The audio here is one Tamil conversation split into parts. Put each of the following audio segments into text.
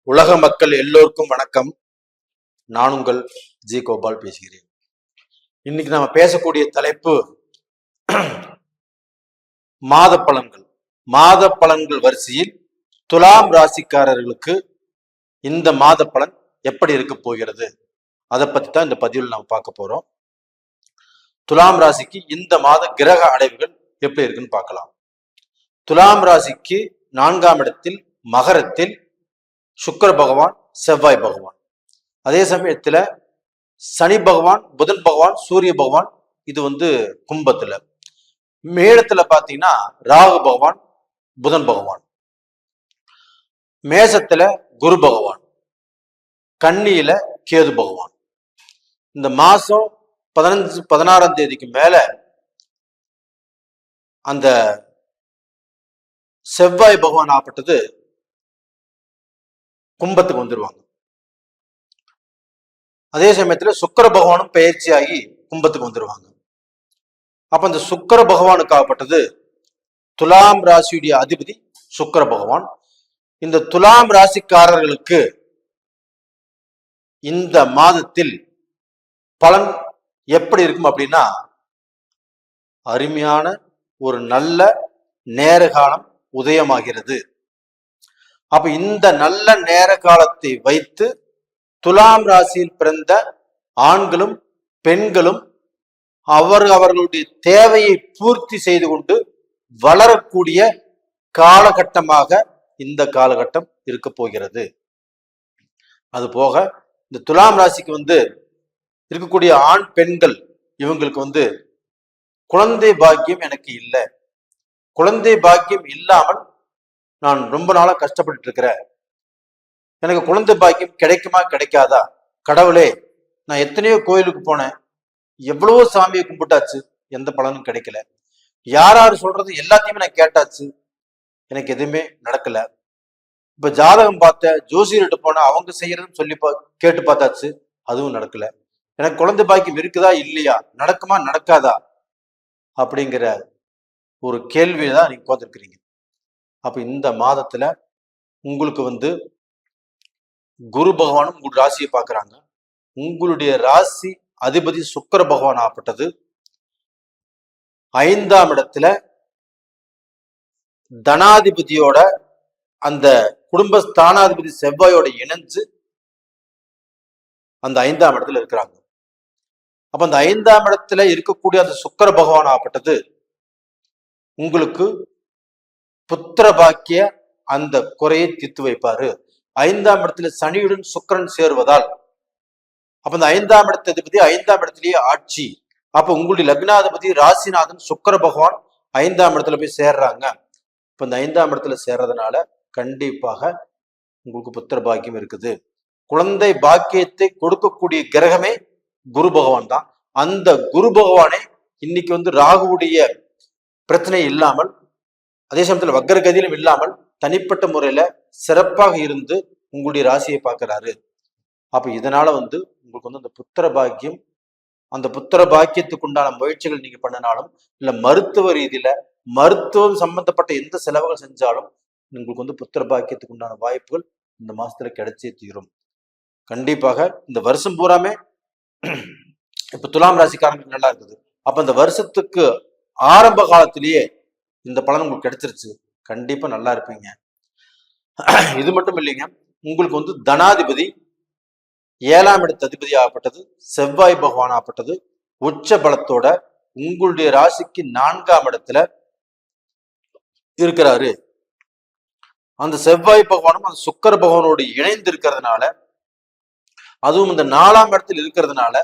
உலக மக்கள் எல்லோருக்கும் வணக்கம். நான் உங்கள் ஜி கோபால் பேசுகிறேன். இன்னைக்கு நாம பேசக்கூடிய தலைப்பு மாத பலன்கள். மாத பலன்கள் வரிசையில் துலாம் ராசிக்காரர்களுக்கு இந்த மாத பலன் எப்படி இருக்க போகிறது, அதை பத்தி தான் இந்த பதிவில் நாம் பார்க்க போறோம். துலாம் ராசிக்கு இந்த மாத கிரக அடைவுகள் எப்படி இருக்குன்னு பார்க்கலாம். துலாம் ராசிக்கு 4ஆம் இடத்தில் மகரத்தில் சுக்கிர பகவான், செவ்வாய் பகவான், அதே சமயத்துல சனி பகவான், புதன் பகவான், சூரிய பகவான் இது கும்பத்துல. மேடத்துல பாத்தீங்கன்னா ராகு பகவான், புதன் பகவான், மேசத்துல குரு பகவான், கன்னியில கேது பகவான். இந்த மாசம் 16ஆம் தேதிக்கு மேல அந்த செவ்வாய் பகவான் ஆப்பட்டது கும்பத்துக்கு வந்துருவாங்க. அதே சமயத்துல சுக்கிர பகவானும் பயிற்சியாகி கும்பத்துக்கு வந்துருவாங்க. அப்ப அந்த சுக்கிர பகவானுக்கு ஆகப்பட்டது துலாம் ராசியுடைய அதிபதி சுக்கிர பகவான். இந்த துலாம் ராசிக்காரர்களுக்கு இந்த மாதத்தில் பலன் எப்படி இருக்கும் அப்படின்னா, அருமையான ஒரு நல்ல நேர காலம் உதயமாகிறது. அப்ப இந்த நல்ல நேர காலத்தை வைத்து துலாம் ராசியில் பிறந்த ஆண்களும் பெண்களும் அவர்களுடைய தேவையை பூர்த்தி செய்து கொண்டு வளரக்கூடிய காலகட்டமாக இந்த காலகட்டம் இருக்க போகிறது. அது போக இந்த துலாம் ராசிக்கு இருக்கக்கூடிய ஆண் பெண்கள் இவங்களுக்கு குழந்தை பாக்கியம் எனக்கு இல்லை, குழந்தை பாக்கியம் இல்லாமல் நான் ரொம்ப நாளா கஷ்டப்பட்டு இருக்கிறேன், எனக்கு குழந்தை பாக்கியம் கிடைக்குமா கிடைக்காதா, கடவுளே நான் எத்தனையோ கோயிலுக்கு போனேன், எவ்வளவோ சாமியை கும்பிட்டாச்சு, எந்த பலனும் கிடைக்கல, யார் சொல்றது எல்லாத்தையுமே நான் கேட்டாச்சு, எனக்கு எதுவுமே நடக்கல, இப்ப ஜாதகம் பார்த்த ஜோசியர்கிட்ட போன அவங்க செய்யறதுன்னு சொல்லி கேட்டு பார்த்தாச்சு, அதுவும் நடக்கல, எனக்கு குழந்தை பாக்கியம் இருக்குதா இல்லையா, நடக்குமா நடக்காதா அப்படிங்கிற ஒரு கேள்விதான் நீங்க பார்த்துருக்கிறீங்க. அப்ப இந்த மாதத்துல உங்களுக்கு குரு பகவானும் உங்க ராசியை பார்க்கறாங்க. உங்களுடைய ராசி அதிபதி சுக்கிர பகவான் ஆகப்பட்டது 5ஆம் இடத்துல தனாதிபதியோட அந்த குடும்ப ஸ்தானாதிபதி செவ்வாயோட இணைஞ்சு அந்த 5ஆம் இடத்துல இருக்கிறாங்க. அப்ப அந்த 5ஆம் இடத்துல இருக்கக்கூடிய அந்த சுக்கிர பகவான் ஆகப்பட்டது உங்களுக்கு புத்திர பாக்கிய அந்த குறையை தீர்த்து வைப்பாரு. 5ஆம் இடத்துல சனியுடன் சுக்கிரன் சேருவதால் அப்ப இந்த 5ஆம் இடத்த அதிபதி 5ஆம் இடத்திலேயே ஆட்சி. அப்ப உங்களுடைய லக்னாதிபதி ராசிநாதன் சுக்கிர பகவான் 5ஆம் இடத்துல போய் சேர்றாங்க. இப்ப இந்த 5ஆம் இடத்துல சேர்றதுனால கண்டிப்பாக உங்களுக்கு புத்திர பாக்கியம் இருக்குது. குழந்தை பாக்கியத்தை கொடுக்கக்கூடிய கிரகமே குரு பகவான் தான். அந்த குரு பகவானை இன்னைக்கு ராகுவுடைய பிரச்சனை இல்லாமல், அதே சமயத்துல வக்கரகதியிலும் இல்லாமல் தனிப்பட்ட முறையில சிறப்பாக இருந்து உங்களுடைய ராசியை பார்க்கிறாரு. அப்ப இதனால உங்களுக்கு அந்த புத்திர பாக்கியம், அந்த புத்திர பாக்கியத்துக்கு உண்டான முயற்சிகள் நீங்க பண்ணினாலும், இல்ல மருத்துவ ரீதியில மருத்துவம் சம்பந்தப்பட்ட எந்த செலவுகள் செஞ்சாலும் உங்களுக்கு புத்திர பாக்கியத்துக்கு உண்டான வாய்ப்புகள் இந்த மாசத்துல கிடைச்சே தீரும். கண்டிப்பாக இந்த வருஷம் பூராமே இப்ப துலாம் ராசிக்காரங்களுக்கு நல்லா இருக்குது. அப்ப இந்த வருஷத்துக்கு ஆரம்ப காலத்திலேயே இந்த பலன் உங்களுக்கு கிடைச்சிருச்சு, கண்டிப்பா நல்லா இருப்பீங்க. இது மட்டும் இல்லைங்க, உங்களுக்கு தனாதிபதி 7ஆம் இடத்து அதிபதி ஆகப்பட்டது செவ்வாய் பகவான் ஆகப்பட்டது உச்ச பலத்தோட உங்களுடைய ராசிக்கு 4ஆம் இடத்துல இருக்கிறாரு. அந்த செவ்வாய் பகவானும் அந்த சுக்கிர பகவானோடு இணைந்து இருக்கிறதுனால, அதுவும் இந்த 4ஆம் இடத்தில் இருக்கிறதுனால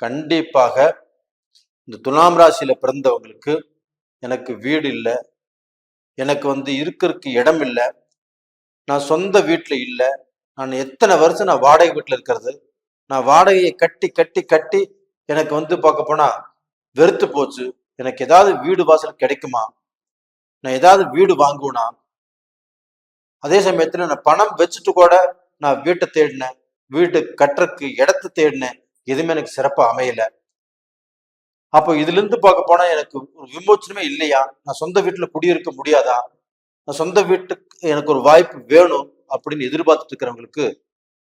கண்டிப்பாக இந்த துலாம் ராசியில பிறந்தவங்களுக்கு எனக்கு வீடு இல்லை, எனக்கு இருக்கிறதுக்கு இடம் இல்லை, நான் சொந்த வீட்டுல இல்லை, நான் எத்தனை வருஷம் நான் வாடகை வீட்டுல இருக்கிறது, நான் வாடகையை கட்டி கட்டி கட்டி எனக்கு பார்க்க போனா வெறுத்து போச்சு, எனக்கு ஏதாவது வீடு வாசல் கிடைக்குமா, நான் ஏதாவது வீடு வாங்குவேனா, அதே சமயத்துல நான் பணம் வச்சுட்டு கூட நான் வீட்டை தேடினேன், வீட்டு கட்டுறதுக்கு இடத்தை தேடினேன், எதுவுமே எனக்கு சிறப்பா அமையல. அப்போ இதுல இருந்து பார்க்க போனா எனக்கு ஒரு விமோச்சனமே இல்லையா, நான் சொந்த வீட்டுல குடியிருக்க முடியாதா, நான் சொந்த வீட்டுக்கு எனக்கு ஒரு வாய்ப்பு வேணும் அப்படின்னு எதிர்பார்த்துட்டு இருக்கிறவங்களுக்கு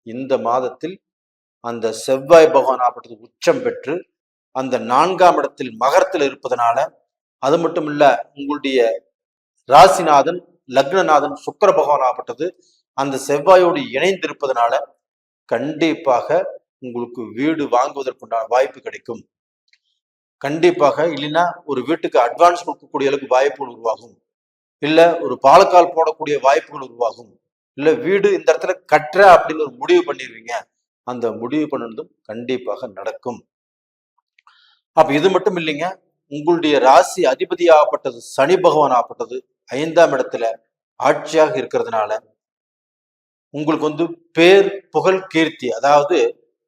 இந்த மாதத்தில் அந்த செவ்வாய் பகவான் ஆப்பட்டது உச்சம் பெற்று அந்த 4ஆம் இடத்தில் மகரத்தில் இருப்பதனால, அது மட்டும் இல்ல உங்களுடைய ராசிநாதன் லக்னநாதன் சுக்கிர பகவான் ஆப்பட்டது அந்த செவ்வாயோடு இணைந்து இருப்பதனால கண்டிப்பாக உங்களுக்கு வீடு வாங்குவதற்குண்டான வாய்ப்பு கிடைக்கும். கண்டிப்பாக இல்லைன்னா ஒரு வீட்டுக்கு அட்வான்ஸ் கொடுக்கக்கூடிய அளவுக்கு வாய்ப்புகள் உருவாகும், இல்ல ஒரு பாலக்கால் போடக்கூடிய வாய்ப்புகள் உருவாகும், இல்ல வீடு இந்த இடத்துல கட்டுற அப்படின்னு ஒரு முடிவு பண்ணிடுவீங்க. அந்த முடிவு பண்ணதும் கண்டிப்பாக நடக்கும். அப்ப இது மட்டும் இல்லைங்க, உங்களுடைய ராசி அதிபதி ஆகப்பட்டது சனி பகவான் ஆகப்பட்டது 5ஆம் இடத்துல ஆட்சியாக இருக்கிறதுனால உங்களுக்கு பேர் புகழ் கீர்த்தி, அதாவது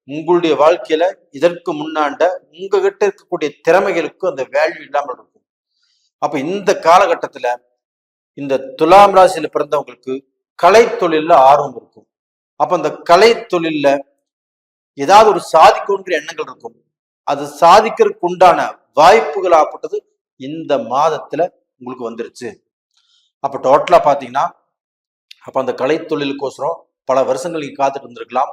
உங்களுடைய வாழ்க்கையில இதற்கு முன்னாண்ட உங்ககிட்ட இருக்கக்கூடிய திறமைகளுக்கு அந்த வேல்யூ இல்லாமல் இருக்கும். அப்ப இந்த காலகட்டத்துல இந்த துலாம் ராசியில பிறந்தவங்களுக்கு கலை தொழில்ல ஆர்வம் இருக்கும். அப்ப அந்த கலை தொழில்ல ஏதாவது ஒரு சாதிக்கணுங்கிற எண்ணங்கள் இருக்கும். அது சாதிக்கிறதுக்கு உண்டான வாய்ப்புகள் ஆப்பட்டது இந்த மாதத்துல உங்களுக்கு வந்துருச்சு. அப்ப டோட்டலா பாத்தீங்கன்னா அப்ப அந்த கலை தொழிலுக்கோசரம் பல வருஷங்கள் நீங்க காத்துட்டு இருந்திருக்கலாம்,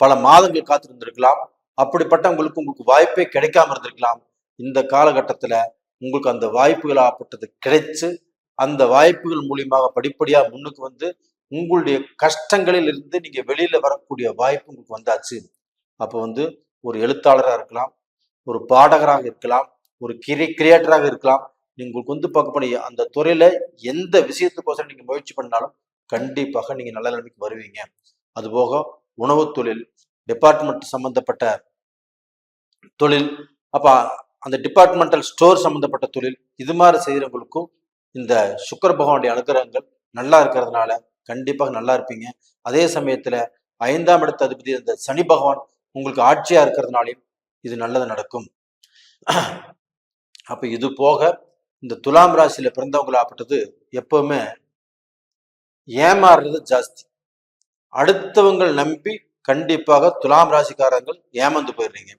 பல மாதங்கள் காத்துட்டு இருந்திருக்கலாம், அப்படிப்பட்ட உங்களுக்கு வாய்ப்பே கிடைக்காம இருந்திருக்கலாம். இந்த காலகட்டத்துல உங்களுக்கு அந்த வாய்ப்புகள் ஆப்பட்டது கிடைச்சு அந்த வாய்ப்புகள் மூலியமாக படிப்படியா முன்னுக்கு உங்களுடைய கஷ்டங்களில் இருந்து நீங்க வெளியில வரக்கூடிய வாய்ப்பு உங்களுக்கு வந்தாச்சு. அப்போ ஒரு எழுத்தாளராக இருக்கலாம், ஒரு பாடகராக இருக்கலாம், ஒரு கிரியேட்டராக இருக்கலாம். உங்களுக்கு பார்க்க போனீங்க அந்த துறையில எந்த விஷயத்துக்கோசரம் நீங்க முயற்சி பண்ணாலும் கண்டிப்பாக நீங்க நல்ல நிலைமைக்கு வருவீங்க. அதுபோக உணவு தொழில், டிபார்ட்மெண்ட் சம்பந்தப்பட்ட தொழில், அப்ப அந்த டிபார்ட்மெண்டல் ஸ்டோர் சம்பந்தப்பட்ட தொழில், இது மாதிரி செய்யறவங்களுக்கும் இந்த சுக்கிர பகவானுடைய அனுகிரகங்கள் நல்லா இருக்கிறதுனால கண்டிப்பாக நல்லா இருப்பீங்க. அதே சமயத்துல 5ஆம் இடத்து அதிபதி இந்த சனி பகவான் உங்களுக்கு ஆட்சியா இருக்கிறதுனாலையும் இது நல்லது நடக்கும். அப்ப இது போக இந்த துலாம் ராசியில பிறந்தவங்களாப்பட்டது எப்பவுமே ஏமாறுறது ஜாஸ்தி. அடுத்தவங்கள் நம்பி கண்டிப்பாக துலாம் ராசிக்காரங்கள் ஏமாந்து போயிடுறீங்க.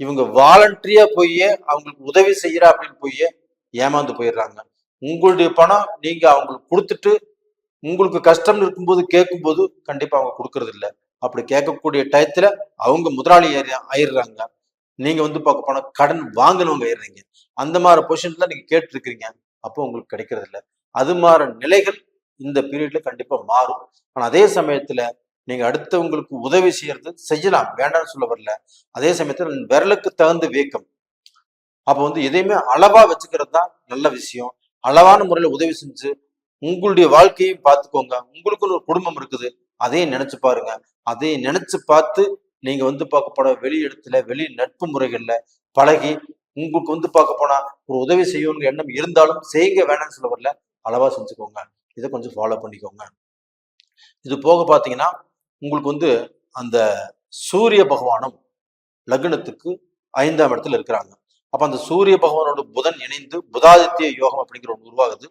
இவங்க வாலண்டரியா போய் அவங்களுக்கு உதவி செய்யற அப்படின்னு போய் ஏமாந்து போயிடுறாங்க. உங்களுடைய பணம் நீங்க அவங்களுக்கு கொடுத்துட்டு உங்களுக்கு கஷ்டம் இருக்கும்போது கேட்கும்போது கண்டிப்பா அவங்க கொடுக்கறது இல்லை. அப்படி கேட்கக்கூடிய டயத்துல அவங்க முதலாளி ஆயிடுறாங்க. நீங்க பார்க்க போனா கடன் வாங்கினவங்க ஆயிடுறீங்க. அந்த மாதிரி பொசிஷன்ல நீங்க கேட்டு இருக்கிறீங்க, அப்போ உங்களுக்கு கிடைக்கிறது இல்லை. அது மாதிரி நிலைகள் இந்த பீரியட்ல கண்டிப்பா மாறும். ஆனா அதே சமயத்துல நீங்க அடுத்தவங்களுக்கு உதவி செய்யலாம், வேண்டாம்னு சொல்ல வரல. அதே சமயத்துல விரலுக்கு தகுந்த வீக்கம். அப்ப எதையுமே அளவா வச்சுக்கிறது தான் நல்ல விஷயம். அளவான முறையில உதவி செஞ்சு உங்களுடைய வாழ்க்கையும் பார்த்துக்கோங்க. உங்களுக்குன்னு ஒரு குடும்பம் இருக்குது, அதையும் நினைச்சு பாருங்க. அதையும் நினைச்சு பார்த்து நீங்க பார்க்க போனா வெளி இடத்துல வெளி நட்பு முறைகள்ல பழகி உங்களுக்கு பார்க்க போனா ஒரு உதவி செய்யணுங்கிற எண்ணம் இருந்தாலும் செய்யுங்க, வேணாம்னு சொல்ல வரல. அளவா செஞ்சுக்கோங்க. இதை கொஞ்சம் ஃபாலோ பண்ணிக்கோங்க. இது போக பாத்தீங்கன்னா உங்களுக்கு அந்த சூரிய பகவானும் லக்னத்துக்கு 5ஆம் இடத்துல இருக்கிறாங்க. அப்ப அந்த சூரிய பகவானோட புதன் இணைந்து புதாதித்ய யோகம் அப்படிங்கிற ஒன்று உருவாகுது.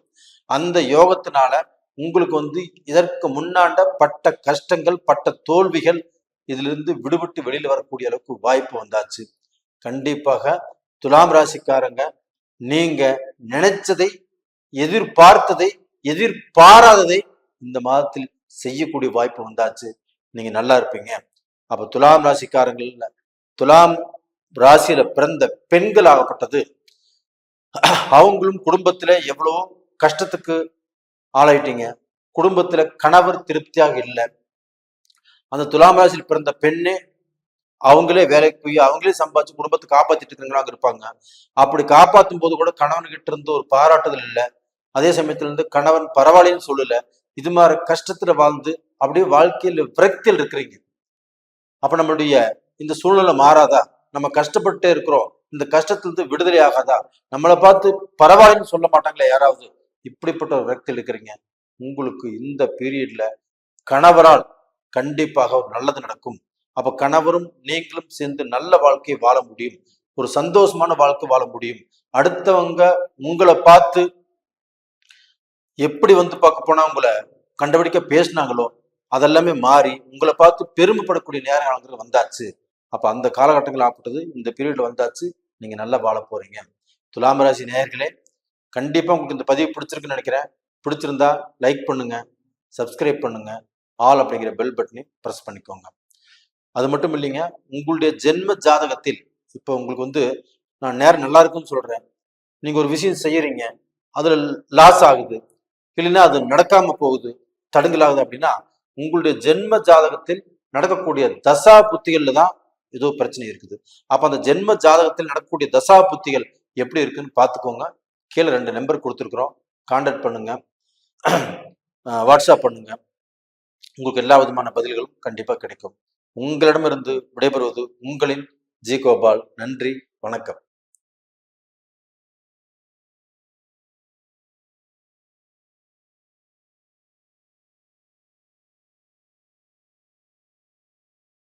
அந்த யோகத்தினால உங்களுக்கு இதற்கு முன்னாண்ட பட்ட கஷ்டங்கள், பட்ட தோல்விகள், இதுல இருந்து விடுபட்டு வெளியில வரக்கூடிய அளவுக்கு வாய்ப்பு வந்தாச்சு. கண்டிப்பாக துலாம் ராசிக்காரங்க நீங்க நினைச்சதை, எதிர்பார்த்ததை, எதிர்பாராததை இந்த மாதத்தில் செய்யக்கூடிய வாய்ப்பு வந்தாச்சு. நீங்க நல்லா இருப்பீங்க. அப்ப துலாம் ராசிக்காரங்கள்ல துலாம் ராசியில பிறந்த பெண்கள் ஆகப்பட்டது அவங்களும் குடும்பத்துல எவ்வளவோ கஷ்டத்துக்கு ஆளாயிட்டீங்க. குடும்பத்துல கணவர் திருப்தியாக இல்லை. அந்த துலாம் ராசியில் பிறந்த பெண்ணே அவங்களே வேலைக்கு போய் அவங்களே சம்பாதிச்சு குடும்பத்தை காப்பாத்திட்டு இருக்கிறவங்க இருப்பாங்க. அப்படி காப்பாற்றும் போது கூட கணவன்கிட்ட இருந்து ஒரு பாராட்டுதல் இல்லை. அதே சமயத்துல இருந்து கணவன் பரவாயில்லன்னு சொல்லல. இது மாதிரி கஷ்டத்துல வாழ்ந்து அப்படியே வாழ்க்கையில் விரக்தியில் இருக்கிறீங்க. அப்ப நம்மளுடைய இந்த சூழ்நிலை மாறாதா? நம்ம கஷ்டப்பட்டே இருக்கிறோம், இந்த கஷ்டத்திலிருந்து விடுதலை ஆகாதா? நம்மளை பார்த்து பரவாயில்லன்னு சொல்ல மாட்டாங்களா யாராவது? இப்படிப்பட்ட ஒரு விரக்தியில் இருக்கிறீங்க. உங்களுக்கு இந்த பீரியட்ல கணவரால் கண்டிப்பாக ஒரு நல்லது நடக்கும். அப்ப கணவரும் நீங்களும் சேர்ந்து நல்ல வாழ்க்கையை வாழ முடியும், ஒரு சந்தோஷமான வாழ்க்கை வாழ முடியும். அடுத்தவங்க உங்களை பார்த்து எப்படி பார்க்க போனா உங்களை கண்டுபிடிக்க பேசினாங்களோ அதெல்லாமே மாறி உங்களை பார்த்து பெருமைப்படக்கூடிய நேரம் வந்தாச்சு. அப்ப அந்த காலகட்டங்கள் ஆப்பட்டது இந்த பீரியட்ல வந்தாச்சு. நீங்க நல்லா வாழ போறீங்க. துலாம் ராசி நேயர்களே, கண்டிப்பா உங்களுக்கு இந்த பதிவு பிடிச்சிருக்குன்னு நினைக்கிறேன். பிடிச்சிருந்தா லைக் பண்ணுங்க, சப்ஸ்கிரைப் பண்ணுங்க. ஆல் அப்படிங்கிற பெல் பட்டனையும் ப்ரெஸ் பண்ணிக்கோங்க. அது மட்டும் இல்லைங்க, உங்களுடைய ஜென்ம ஜாதகத்தில் இப்போ உங்களுக்கு நான் நேரம் நல்லா இருக்குன்னு சொல்றேன், நீங்க ஒரு விஷயம் செய்யறீங்க, அதுல லாஸ் ஆகுது, இல்லைன்னா அது நடக்காம போகுது, தடுங்கலாகுது அப்படின்னா உங்களுடைய ஜென்ம ஜாதகத்தில் நடக்கக்கூடிய தசா புத்திகள்ல தான் ஏதோ பிரச்சனை இருக்குது. அப்ப அந்த ஜென்ம ஜாதகத்தில் நடக்கக்கூடிய தசா புத்திகள் எப்படி இருக்குன்னு பார்த்துக்கோங்க. கீழே 2 நம்பர் கொடுத்துருக்குறோம், கான்டாக்ட் பண்ணுங்க, வாட்ஸ்அப் பண்ணுங்க. உங்களுக்கு எல்லா விதமான பதில்களும் கண்டிப்பா கிடைக்கும். உங்களிடமிருந்து விடைபெறுவது உங்களின் ஜி கோபால். நன்றி, வணக்கம்.